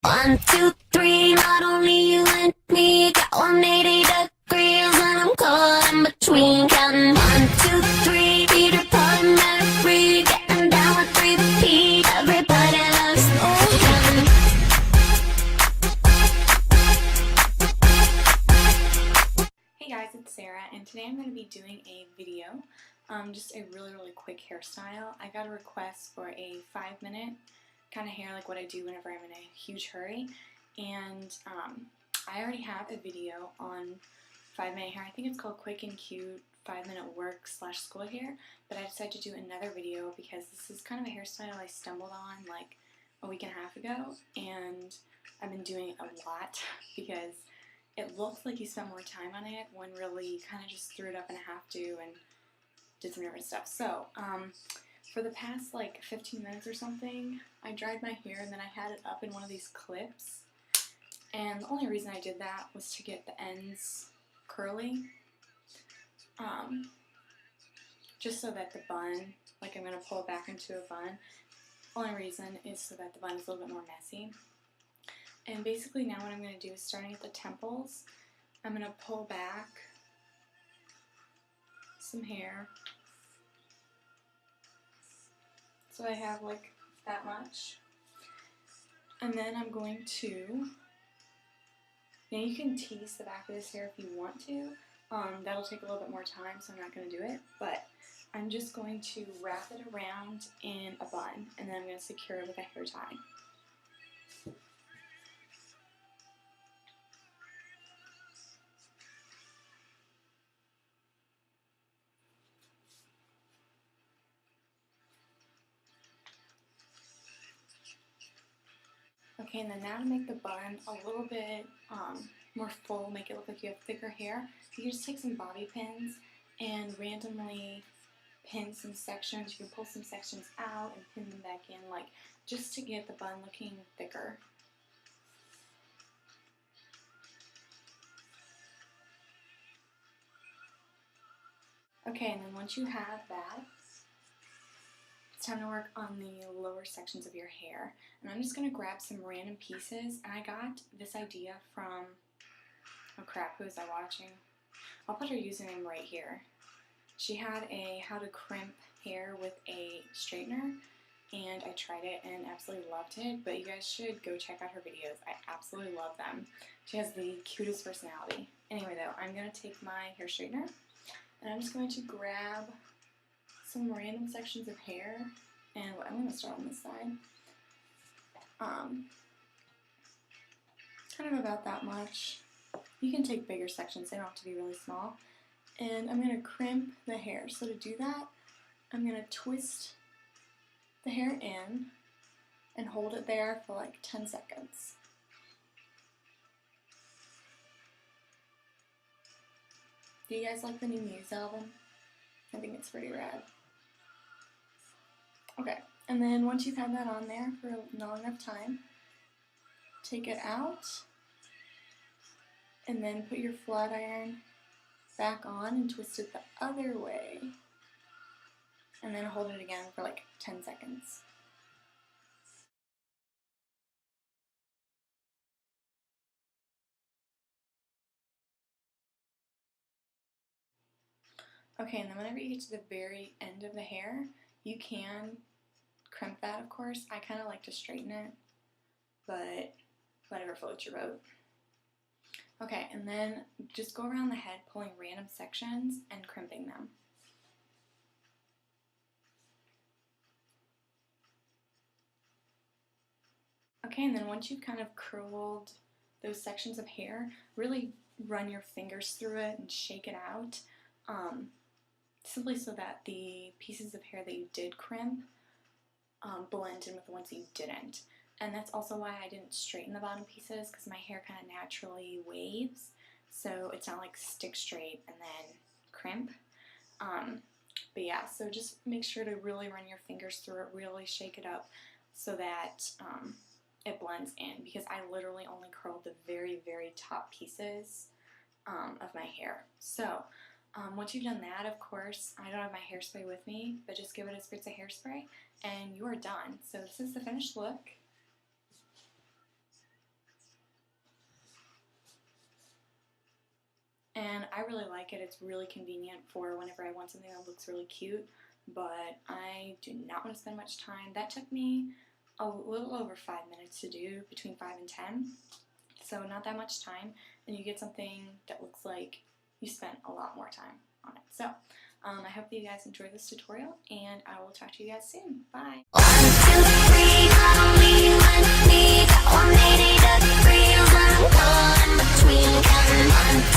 1, 2, 3, not only you and me, got 180 degrees and I'm caught in between. Counting 1, 2, 3, Peter Pan, Mary free, getting down with 3 P. Everybody loves counting. Hey guys, it's Sarah, and today I'm going to be doing a video, just a really quick hairstyle. I got a request for a 5-minute kind of hair, like what I do whenever I'm in a huge hurry, and I already have a video on 5-minute hair. I think it's called Quick and Cute 5-minute work / school hair, but I decided to do another video because this is kind of a hairstyle I stumbled on like a week and a half ago, and I've been doing a lot because it looks like you spent more time on it when really you kind of just threw it up in a half do and did some different stuff. So, for the past like 15 minutes or something, I dried my hair and then I had it up in one of these clips. And the only reason I did that was to get the ends curly. Just so that the bun, like I'm going to pull it back into a bun. Only reason is so that the bun is a little bit more messy. And basically now what I'm going to do is, starting at the temples, I'm going to pull back some hair. So I have like that much. And then I'm going to, now you can tease the back of this hair if you want to. That'll take a little bit more time, so I'm not going to do it. But I'm just going to wrap it around in a bun, and then I'm going to secure it with a hair tie. Okay, and then now to make the bun a little bit more full, make it look like you have thicker hair, you can just take some bobby pins and randomly pin some sections. You can pull some sections out and pin them back in, like just to get the bun looking thicker. Okay, and then once you have that, it's time to work on the lower sections of your hair. And I'm just going to grab some random pieces, and I got this idea from, oh crap, who is I watching? I'll put her username right here. She had a how to crimp hair with a straightener, and I tried it and absolutely loved it, but you guys should go check out her videos. I absolutely love them. She has the cutest personality. Anyway though, I'm going to take my hair straightener, and I'm just going to grab some random sections of hair, and I'm going to start on this side. Kind of about that much. You can take bigger sections, they don't have to be really small. And I'm going to crimp the hair. So to do that, I'm going to twist the hair in and hold it there for like 10 seconds. Do you guys like the new Muse album? I think it's pretty rad. Okay, and then once you've had that on there for not enough time, take it out and then put your flat iron back on and twist it the other way, and then hold it again for like 10 seconds. Okay, and then whenever you get to the very end of the hair, you can crimp that, of course. I kind of like to straighten it, but whatever floats your boat. Okay, and then just go around the head pulling random sections and crimping them. Okay, and then once you've kind of curled those sections of hair, really run your fingers through it and shake it out, simply so that the pieces of hair that you did crimp blend in with the ones that you didn't. And that's also why I didn't straighten the bottom pieces, because my hair kind of naturally waves, so it's not like stick straight and then crimp. But yeah, so just make sure to really run your fingers through it, really shake it up so that it blends in, because I literally only curled the very top pieces of my hair. So once you've done that, of course, I don't have my hairspray with me, but just give it a spritz of hairspray and you are done. So this is the finished look. I really like it. It's really convenient for whenever I want something that looks really cute, but I do not want to spend much time. That took me a little over 5 minutes to do, between 5 and 10, so not that much time, and you get something that looks like you spent a lot more time on it. So I hope that you guys enjoyed this tutorial, and I will talk to you guys soon. Bye! 1, 2, 3, not only you and me got 180 degrees and I'm caught in between, counting 1,